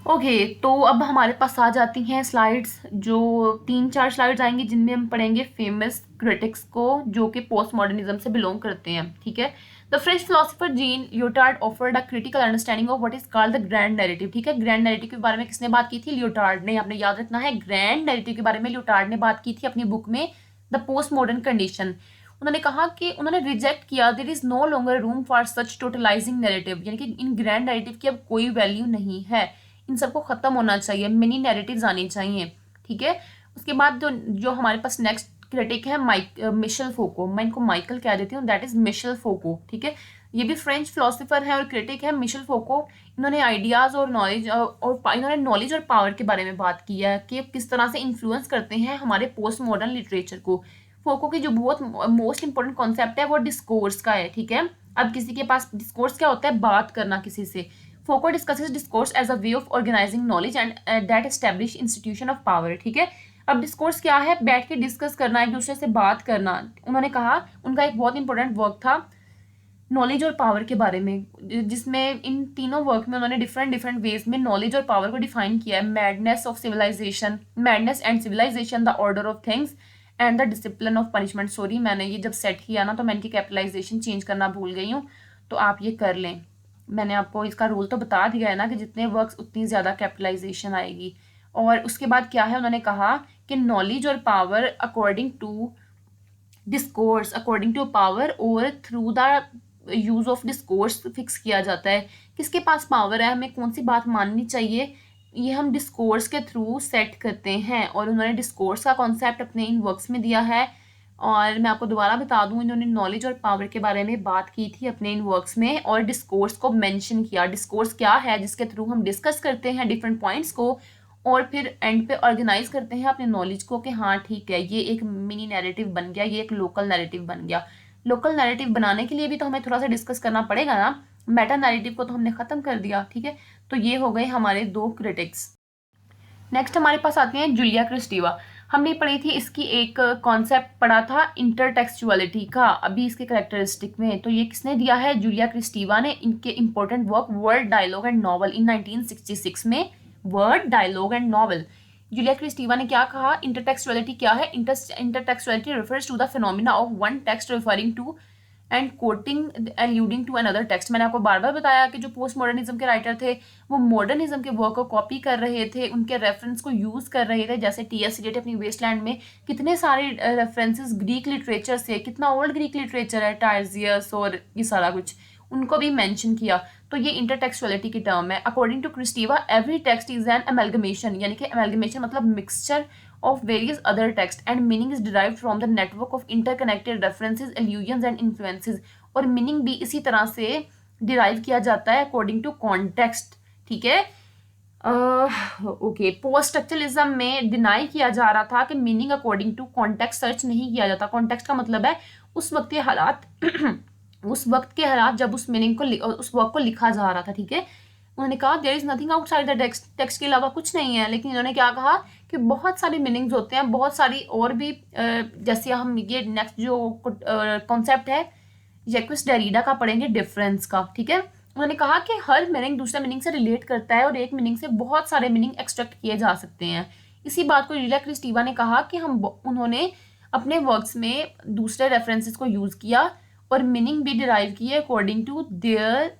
Okay, तो अब हमारे पास आ जाती हैं स्लाइड्स, जो 3-4 स्लाइड्स आएंगी, जिनमें हम पढ़ेंगे फेमस क्रिटिक्स को जो कि पोस्ट मॉडर्निज्म से बिलोंग करते हैं, ठीक है। The French philosopher Jean Leotard offered a critical understanding of what is called the grand narrative, ठीक है। ग्रैंड नैरेटिव के बारे में किसने बात की थी, लियोटार्ड ने, आपने याद रखना है, ग्रैंड नैरेटिव के बारे में लियोटार्ड ने बात की थी अपनी बुक में द पोस्ट मॉडर्न कंडीशन। उन्होंने कहा कि उन्होंने रिजेक्ट किया, there is no longer room for such totalising narrative, यानी कि इन ग्रैंड नैरेटिव की अब कोई वैल्यू नहीं है, इन सबको खत्म होना चाहिए, मिनी नैरेटिव्स आनी चाहिए, ठीक है। उसके बाद जो हमारे पास नेक्स्ट क्रिटिक है मिशेल फोको, मैं इनको माइकल कह देती हूँ, दैट इज मिशेल फोको, ठीक है। ये भी फ्रेंच फिलोसोफर है और क्रिटिक है, मिशेल फोको। इन्होंने आइडियाज और नॉलेज और इन्होंने नॉलेज और पावर के बारे में बात की है कि किस तरह से इन्फ्लुएंस करते हैं हमारे पोस्ट मॉडर्न लिटरेचर को। फोको की जो बहुत मोस्ट इंपॉर्टेंट कॉन्सेप्ट है वो डिस्कोर्स का है, ठीक है। अब किसी के पास डिस्कोर्स क्या होता है, बात करना किसी से। Foucault discusses discourse as a way of organizing knowledge and that establish institution of power, ठीक है। अब डिस्कोर्स क्या है, बैठ के डिस्कस करना, एक दूसरे से बात करना। उन्होंने कहा, उनका एक बहुत इंपॉर्टेंट वर्क था नॉलेज और पावर के बारे में, जिसमें इन तीनों वर्क में उन्होंने डिफरेंट वेज में नॉलेज और पावर को डिफाइन किया है। Madness of civilisation, madness and civilisation, the order of things and the discipline of punishment. Sorry, मैंने ये जब सेट किया ना तो मैं इनकी कैपिटलाइजेशन चेंज करना भूल गई हूँ, तो आप ये कर लें। मैंने आपको इसका रूल तो बता दिया है ना कि जितने वर्क्स उतनी ज़्यादा कैपिटलाइजेशन आएगी। और उसके बाद क्या है, उन्होंने कहा कि नॉलेज और power according to discourse, according to power और through the use of discourse fix किया जाता है। किसके पास पावर है, हमें कौन सी बात माननी चाहिए, ये हम डिस्कोर्स के थ्रू सेट करते हैं। और उन्होंने डिस्कोर्स का कॉन्सेप्ट अपने इन वर्क्स में दिया है। और मैं आपको दोबारा बता दूं, इन्होंने नॉलेज और पावर के बारे में बात की थी अपने इन वर्क्स में और डिस्कोर्स को मेंशन किया। डिस्कोर्स क्या है, जिसके थ्रू हम डिस्कस करते हैं डिफरेंट पॉइंट्स को और फिर एंड पे ऑर्गेनाइज करते हैं अपने नॉलेज को कि हाँ ठीक है, ये एक मिनी नैरेटिव बन गया, ये एक लोकल नैरेटिव बन गया। लोकल नैरेटिव बनाने के लिए भी तो हमें थोड़ा सा डिस्कस करना पड़ेगा ना, मेटा नैरेटिव को तो हमने खत्म कर दिया, ठीक है। तो ये हो गए हमारे 2 क्रिटिक्स। नेक्स्ट हमारे पास आते हैं जूलिया क्रिस्टीवा। हमने पढ़ी थी इसकी एक कॉन्सेप्ट पढ़ा था इंटरटेक्सचुअलिटी का, अभी इसके करेक्टरिस्टिक में। तो ये किसने दिया है? जूलिया क्रिस्टीवा ने। इनके important work word dialogue and novel in 1966 में, word dialogue and novel. Julia Kristeva ने क्या कहा? इंटरटेक्सचुअलिटी क्या है? Intertextuality refers to the phenomena of one text referring to and quoting alluding to another text. मैंने आपको बार बार बताया कि जो पोस्ट मॉडर्निज्म के राइटर थे वो मॉडर्निज्म के वर्क को कॉपी कर रहे थे, उनके रेफरेंस को यूज़ कर रहे थे। जैसे टी.एस. एलियट अपनी वेस्टलैंड में कितने सारे रेफरेंसेस ग्रीक लिटरेचर से, कितना ओल्ड ग्रीक लिटरेचर है, टायर्जियस और ये सारा कुछ, उनको भी मेंशन किया। तो ये इंटरटेक्सचुअलिटी की टर्म है। According to Kristeva every text is an amalgamation, यानी कि अमेलगमेशन मतलब mixture of various other text and meaning is derived from the network of interconnected references, allusions and influences। और मीनिंग भी इसी तरह से डिराइव किया जाता है अकॉर्डिंग टू कॉन्टेक्स्ट, ठीक है। ओके, पोस्ट स्ट्रक्चरलिज्म में डिनाई किया जा रहा था कि meaning according to context search नहीं किया जाता। कॉन्टेक्स्ट का मतलब है उस वक्त के हालात उस वक्त के हालात जब उस मीनिंग को, उस वर्क को लिखा जा रहा था, ठीक है। उन्होंने कहा there is nothing outside the text, text के अलावा कुछ नहीं है। लेकिन इन्होंने क्या कहा कि बहुत सारे मीनिंग्स होते हैं, बहुत सारी और भी, जैसे हम ये नेक्स्ट जो कॉन्सेप्ट है जैक्विस डेरिडा का पढ़ेंगे, डिफरेंस का, ठीक है। उन्होंने कहा कि हर मीनिंग दूसरे मीनिंग से रिलेट करता है और एक मीनिंग से बहुत सारे मीनिंग एक्सट्रैक्ट किए जा सकते हैं। इसी बात को जूलिया क्रिस्टीवा ने कहा कि उन्होंने अपने वर्क्स में दूसरे रेफरेंसेस को यूज़ किया और मीनिंग भी डिराइव किए अकॉर्डिंग टू देयर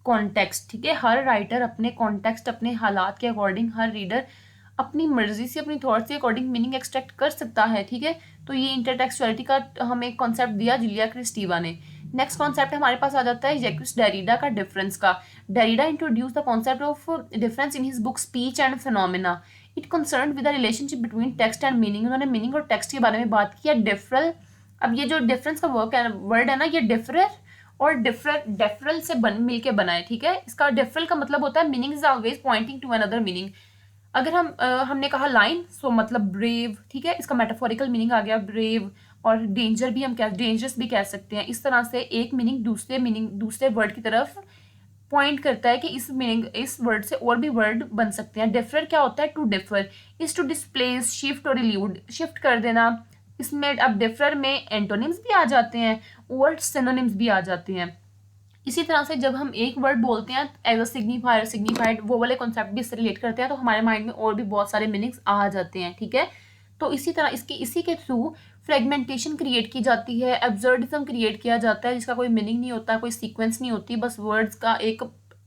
कॉन्टेक्स्ट, ठीक है। हर राइटर अपने कॉन्टेक्स्ट, अपने हालात के अकॉर्डिंग, हर रीडर अपनी मर्जी से, अपनी थॉट से अकॉर्डिंग मीनिंग एक्सट्रैक्ट कर सकता है, ठीक है। तो ये इंटरटेक्सचुअलिटी का हमें कॉन्सेप्ट दिया जूलिया क्रिस्टीवा ने। नेक्स्ट कॉन्सेप्ट हमारे पास आ जाता है जैक्विस डेरिडा का, डिफरेंस का। Derrida introduce the concept of difference in his book speech and phenomena. It concern with the relationship between text and meaning. उन्होंने मीनिंग और टेक्स्ट के बारे में बात किया। डिफरल, अब ये जो डिफरेंस का वर्ड है ना, ये डिफरर और डिफरल से मिल के बना है, ठीक है। इसका डिफरल का मतलब होता है meaning is always pointing to another meaning. अगर हमने कहा लाइन, सो मतलब ब्रेव, ठीक है। इसका मेटाफोरिकल मीनिंग आ गया ब्रेव, और डेंजर भी हम डेंजरस भी कह सकते हैं। इस तरह से एक मीनिंग दूसरे वर्ड की तरफ पॉइंट करता है कि इस वर्ड से और भी वर्ड बन सकते हैं। डिफर क्या होता है? To differ is to displace, shift और इल्यूड, शिफ्ट कर देना। इसमें अब डिफर में एंटोनिम्स भी आ जाते हैं और सिनोनिम्स भी आ जाते हैं। इसी तरह से जब हम एक वर्ड बोलते हैं एज अ सिग्निफायर, सिग्निफाइड, वो वाले कॉन्सेप्ट भी इससे रिलेट करते हैं, तो हमारे माइंड में और भी बहुत सारे मीनिंग्स आ जाते हैं, ठीक है। तो इसी तरह इसी के थ्रू फ्रेगमेंटेशन क्रिएट की जाती है, एब्सर्डिज्म क्रिएट किया जाता है, जिसका कोई मीनिंग नहीं होता, कोई सीक्वेंस नहीं होती, बस वर्ड्स का एक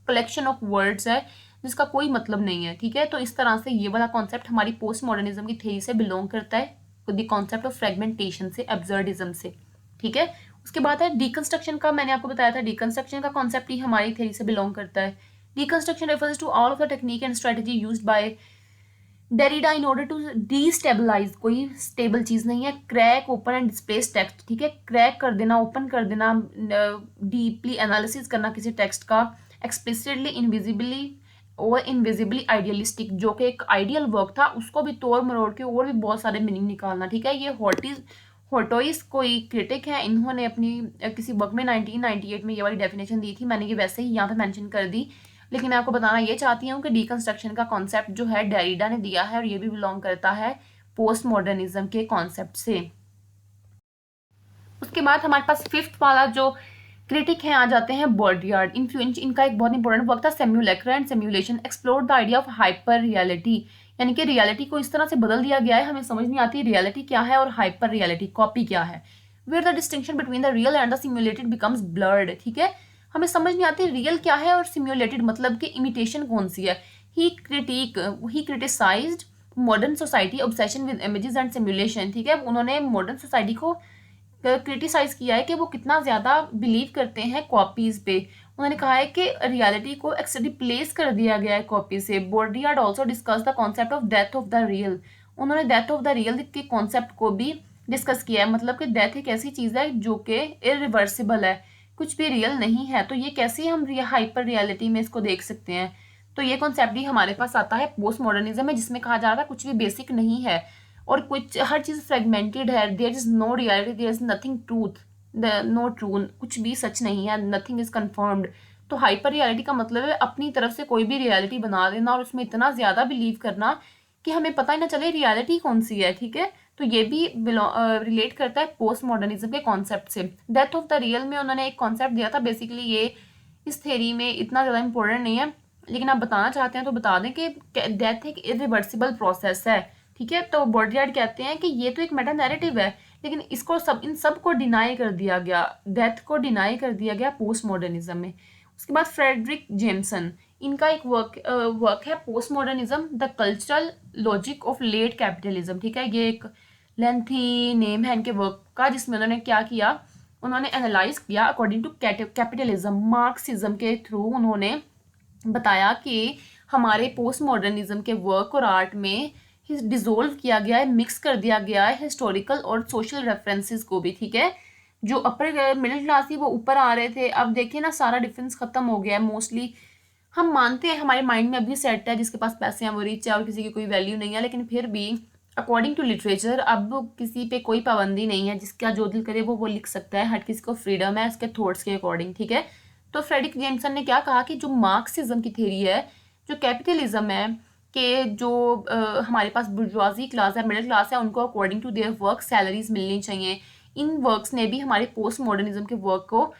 कलेक्शन ऑफ वर्ड्स है जिसका कोई मतलब नहीं है, ठीक है। तो इस तरह से ये वाला कॉन्सेप्ट हमारी पोस्ट मॉडर्निज्म की थ्योरी से बिलोंग करता है, द कॉन्सेप्ट ऑफ फ्रेगमेंटेशन से, एब्सर्डिज्म से, ठीक है। उसके बाद है डीकंस्ट्रक्शन का। मैंने आपको बताया था डीकंस्ट्रक्शन का कॉन्सेप्ट ही हमारी थ्योरी से बिलोंग करता है। Deconstruction refers to all of the technique and strategy used by Derrida in order to destabilise, कोई स्टेबल चीज़ नहीं है, crack, open and displace text, ठीक है। क्रैक कर देना, ओपन कर देना, डीपली एनालिसिस करना किसी टेक्स्ट का, एक्सप्लिसिटली, इनविजिबली और इनविजिबली आइडियलिस्टिक, जो कि एक आइडियल वर्क था उसको भी तोड़ मरोड़ के और भी बहुत सारे मीनिंग निकालना, ठीक है। ये हॉर्टोइस कोई क्रिटिक है, इन्होंने अपनी किसी वर्क में 1998 में ये वाली डेफिनेशन दी थी। मैंने ये वैसे ही यहाँ पे मेंशन कर दी, लेकिन मैं आपको बताना ये चाहती हूँ कि डीकंस्ट्रक्शन का कॉन्सेप्ट जो है डेरिडा ने दिया है और ये भी बिलोंग करता है पोस्ट मॉडर्निज्म के कॉन्सेप्ट से। उसके बाद हमारे पास फिफ्थ वाला जो क्रिटिक हैं आ जाते हैं बॉर्डियार्ड। इन्फ्लुएंस, इनका एक बहुत इंपॉर्टेंट वर्क था simulacra and simulation, explore the idea of hyper reality, यानी कि रियलिटी को इस तरह से बदल दिया गया है, हमें समझ नहीं आती रियलिटी क्या है और हाइपर रियलिटी, कॉपी क्या है। Where the distinction between the real and the simulated becomes blurred, ठीक है। हमें समझ नहीं आती रियल क्या है और सिमुलेटेड मतलब कि इमिटेशन कौन सी है। He criticised modern society obsession with images and simulation, ठीक है। उन्होंने मॉडर्न सोसाइटी को क्रिटिसाइज किया है कि वो कितना ज़्यादा बिलीव करते हैं कॉपीज़ पे। उन्होंने कहा है कि रियलिटी को रिप्लेस कर दिया गया है कॉपी से। Baudrillard also discuss the concept of death of the real, उन्होंने डेथ ऑफ द रियल के कॉन्सेप्ट को भी डिस्कस किया है। मतलब कि डेथ एक ऐसी चीज़ है जो कि इरिवर्सिबल है, कुछ भी रियल नहीं है, तो ये कैसे हम हाइपर रियलिटी में इसको देख सकते हैं। तो ये कॉन्सेप्ट भी हमारे पास आता है पोस्ट मॉडर्निज्म में, जिसमें कहा जा रहा है कुछ भी बेसिक नहीं है और कुछ हर चीज़ फ्रेगमेंटेड है, there is no reality, there is nothing truth, no true, कुछ भी सच नहीं है, नथिंग इज कन्फर्म्ड। तो हाइपर रियलिटी का मतलब है अपनी तरफ से कोई भी रियलिटी बना देना और उसमें इतना ज़्यादा बिलीव करना कि हमें पता ही ना चले रियलिटी कौन सी है, ठीक है। तो ये भी रिलेट करता है पोस्ट मॉडर्निज्म के कॉन्सेप्ट से। डेथ ऑफ द रियल में उन्होंने एक कॉन्सेप्ट दिया था, बेसिकली ये इस थ्योरी में इतना ज़्यादा इंपॉर्टेंट नहीं है, लेकिन आप बताना चाहते हैं तो बता दें कि डेथ एक इरिवर्सिबल प्रोसेस है, ठीक है। तो बॉडीगार्ड कहते हैं कि ये तो एक मेटा नैरेटिव है, लेकिन इसको इन सब को डिनाई कर दिया गया, डेथ को डिनाई कर दिया गया पोस्ट मॉडर्निज्म में। उसके बाद फ्रेडरिक जेम्सन, इनका एक वर्क है post modernism the cultural logic of late capitalism, ठीक है। ये एक लेंथी नेम है इनके वर्क का, जिसमें उन्होंने क्या किया, उन्होंने एनालाइज किया अकॉर्डिंग टू कैपिटलिज्म, मार्क्सिज्म के थ्रू उन्होंने बताया कि हमारे पोस्ट मॉडर्निज्म के वर्क और आर्ट में डिसोल्व किया गया है, मिक्स कर दिया गया है हिस्टोरिकल और सोशल रेफरेंसेस को भी, ठीक है। जो अपर मिडिल क्लास थी वो ऊपर आ रहे थे, अब देखिए ना सारा डिफरेंस खत्म हो गया है मोस्टली। हम मानते हैं हमारे माइंड में अभी सेट है जिसके पास पैसे हैं वो रिच है और किसी की कोई वैल्यू नहीं है, लेकिन फिर भी अकॉर्डिंग टू लिटरेचर अब किसी पे कोई पाबंदी नहीं है, जिसका जो दिल करे वो लिख सकता है, हर किसी को फ्रीडम है उसके थॉट्स के अकॉर्डिंग, ठीक है। तो फ्रेडरिक जेम्सन ने क्या कहा कि जो मार्क्सिज्म की थ्योरी है, जो कैपिटलिज्म है, कि जो हमारे पास बुर्जुआजी क्लास है, मिडिल क्लास है, उनको according to their work salaries मिलनी चाहिए। इन वर्क्स ने भी हमारे पोस्ट मॉडर्निज्म के वर्क को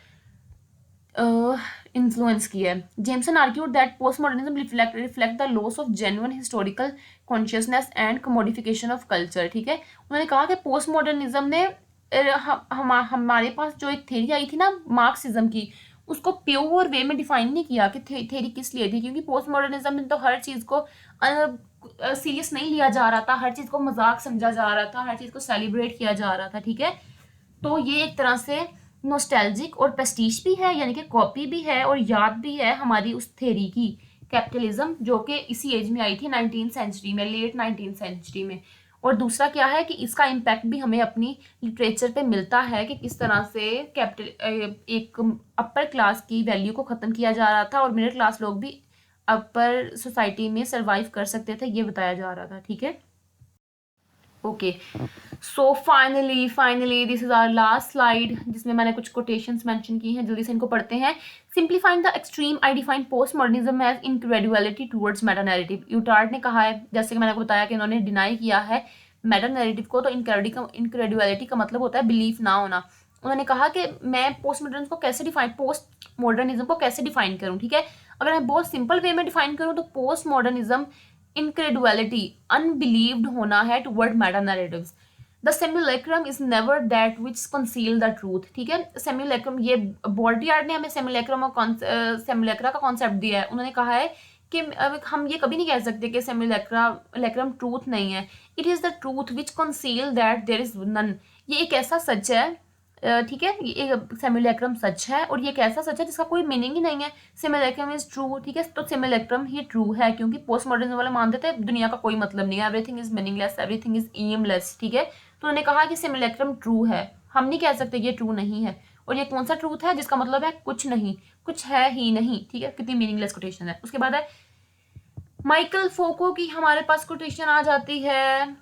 इन्फ्लुएंस किया है। Jameson argued that post modernism reflect the loss of genuine historical consciousness and commodification of culture, ठीक है। उन्होंने कहा कि पोस्ट मॉडर्निज्म ने हमारे पास जो एक थ्योरी आई थी ना मार्क्सिज्म की, उसको प्योर वे में डिफाइन नहीं किया कि थ्योरी किस लिए थी, क्योंकि पोस्ट मॉडर्निज्म में तो हर चीज़ को सीरियस नहीं लिया जा रहा था, हर चीज़ को मजाक समझा जा रहा था, हर चीज़ को सेलिब्रेट किया जा रहा था, ठीक है। तो ये एक तरह से नोस्टैल्जिक और प्रेस्टीज भी है, यानी कि कॉपी भी है और याद भी है हमारी उस थ्योरी की, कैपिटलिज्म, जो कि इसी एज में आई थी 19th सेंचुरी में, लेट 19th सेंचुरी में। और दूसरा क्या है कि इसका इम्पैक्ट भी हमें अपनी लिटरेचर पे मिलता है कि किस तरह से एक अपर क्लास की वैल्यू को ख़त्म किया जा रहा था और मिडिल क्लास लोग भी अपर सोसाइटी में सर्वाइव कर सकते थे, ये बताया जा रहा था, ठीक है। Okay, so finally this is our last slide, जिसमें मैंने कुछ कोटेशंस मेंशन की हैं, जल्दी से इनको पढ़ते हैं। Simplifying the extreme I define post modernism as incredulity towards meta narrative. Lyotard ने कहा है, जैसे कि मैंने आपको बताया कि इन्होंने डिनाई किया है मेटा नैरेटिव को, तो इनक्रेडुअलिटी का मतलब होता है बिलीफ ना होना। उन्होंने कहा कि मैं पोस्ट मॉडर्निज्म को कैसे डिफाइन करूँ, ठीक है। अगर मैं बहुत सिंपल वे में डिफाइन करूँ तो पोस्ट मॉडर्निज्म इनक्रेडुअलिटी, अनबिलीव्ड होना है toward meta narratives. The simulacrum is never that which conceal the truth, ठीक है। सिमुलेक्रम, ये बॉडीगार्ड ने हमें सिमुलेक्रम और सिमुलेक्रा का कॉन्सेप्ट दिया है। उन्होंने कहा है कि हम ये कभी नहीं कह सकते कि सिमुलेक्रम ट्रूथ नहीं है। It is the truth which conceal that there is none. ये एक ऐसा सच है, ठीक है, ये सिमुलेक्रम सच है और ये एक ऐसा सच है जिसका कोई मीनिंग ही नहीं है। सिमुलेक्रम इज ट्रू, ठीक है। तो सिमुलेक्रम ही ट्रू है, क्योंकि पोस्ट मॉडर्निज्म वाले मानते थे दुनिया का कोई मतलब नहीं है, everything is meaningless, everything is aimless, ठीक है। तो उन्होंने कहा कि सिमुलेक्रम ट्रू है, हम नहीं कह सकते ये ट्रू नहीं है। और ये कौन सा ट्रूथ है, जिसका मतलब है कुछ नहीं, कुछ है ही नहीं, ठीक है। कितनी मीनिंगलेस कोटेशन है। उसके बाद है माइकल फोको की हमारे पास कोटेशन आ जाती है,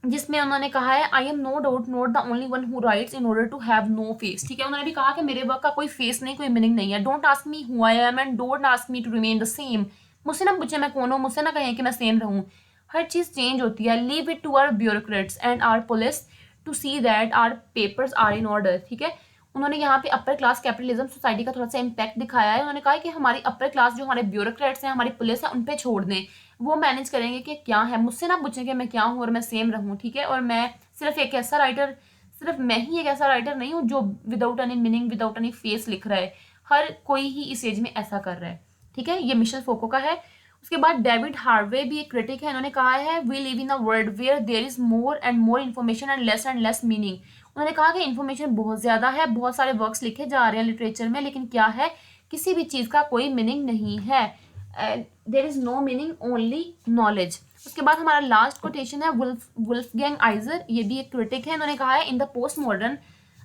जिसमें उन्होंने कहा है I am no doubt not the only one who writes in order to have no face, ठीक है। उन्होंने भी कहा कि मेरे वर्क का कोई फेस नहीं, कोई मीनिंग नहीं है। Don't ask me who I am and don't ask me to remain the same. मुझसे ना पूछे मैं कौन हूँ, मुझसे ना कहें कि मैं सेम रहूँ, हर चीज़ चेंज होती है। Leave it to our bureaucrats and our police to see that our papers are in order, ठीक है। उन्होंने यहाँ पे अपर क्लास कैपिटलिज्म सोसाइटी का थोड़ा सा इम्पैक्ट दिखाया है। उन्होंने कहा कि हमारी अपर क्लास जो हमारे ब्यूरोक्रेट्स हैं, हमारी पुलिस है, उन पे छोड़ दें, वो मैनेज करेंगे कि क्या है। मुझसे ना पूछें कि मैं क्या हूँ और मैं सेम रहूँ, ठीक है। और मैं सिर्फ मैं ही एक ऐसा राइटर नहीं हूँ जो without any meaning, without any face लिख रहा है। हर कोई ही इस एज में ऐसा कर रहा है, ठीक है। ये मिशेल फोको का है। उसके बाद डेविड हार्वे भी एक क्रिटिक है। इन्होंने कहा है we live in a world where there is more and more information and less meaning. उन्होंने कहा कि इन्फॉर्मेशन बहुत ज़्यादा है, बहुत सारे वर्क्स लिखे जा रहे हैं लिटरेचर में, लेकिन क्या है, किसी भी चीज़ का कोई मीनिंग नहीं है। There is no meaning, only knowledge. उसके बाद हमारा लास्ट कोटेशन है वुल्फगैंग आइजर, ये भी एक क्रिटिक है। इन्होंने कहा है in the post modern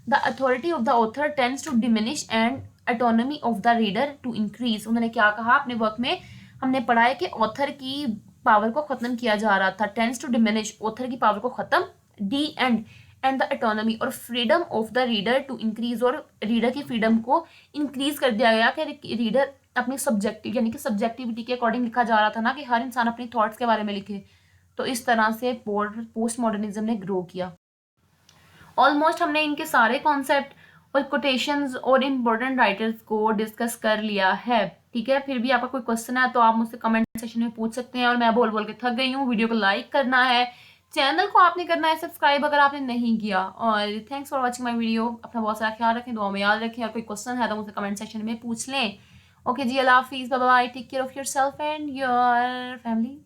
the authority of the author tends to diminish and autonomy of the reader to increase. उन्होंने क्या कहा अपने वर्क में, हमने पढ़ा है कि ऑथर की पावर को ख़त्म किया जा रहा था, टेंस टू डिमिनिश, ऑथर की पावर को ख़त्म, डी एंड द ऑटोनॉमी और freedom of the reader to increase, और रीडर की फ्रीडम को इंक्रीज कर दिया गया कि रीडर अपनी सब्जेक्टिव यानी कि सब्जेक्टिविटी के अकॉर्डिंग लिखा जा रहा था ना, कि हर इंसान अपनी थॉट्स के बारे में लिखे। तो इस तरह से पोस्ट मॉडर्निज्म ने ग्रो किया। ऑलमोस्ट हमने इनके सारे कॉन्सेप्ट और कोटेशंस और इम्पोर्टेंट राइटर्स को डिस्कस कर लिया है, ठीक है। फिर भी आपका कोई क्वेश्चन है तो आप मुझसे कमेंट सेक्शन में पूछ सकते हैं। और मैं बोल बोल के थक गई हूँ। वीडियो को लाइक करना है, चैनल को आपने करना है सब्सक्राइब अगर आपने नहीं किया। और thanks for watching my video. अपना बहुत सारा ख्याल रखें, दुआ में याद रखें। और कोई क्वेश्चन है तो मुझसे कमेंट सेक्शन में पूछ लें। ओके जी, अल्लाह हाफिज़, bye bye, take care of your self and your family.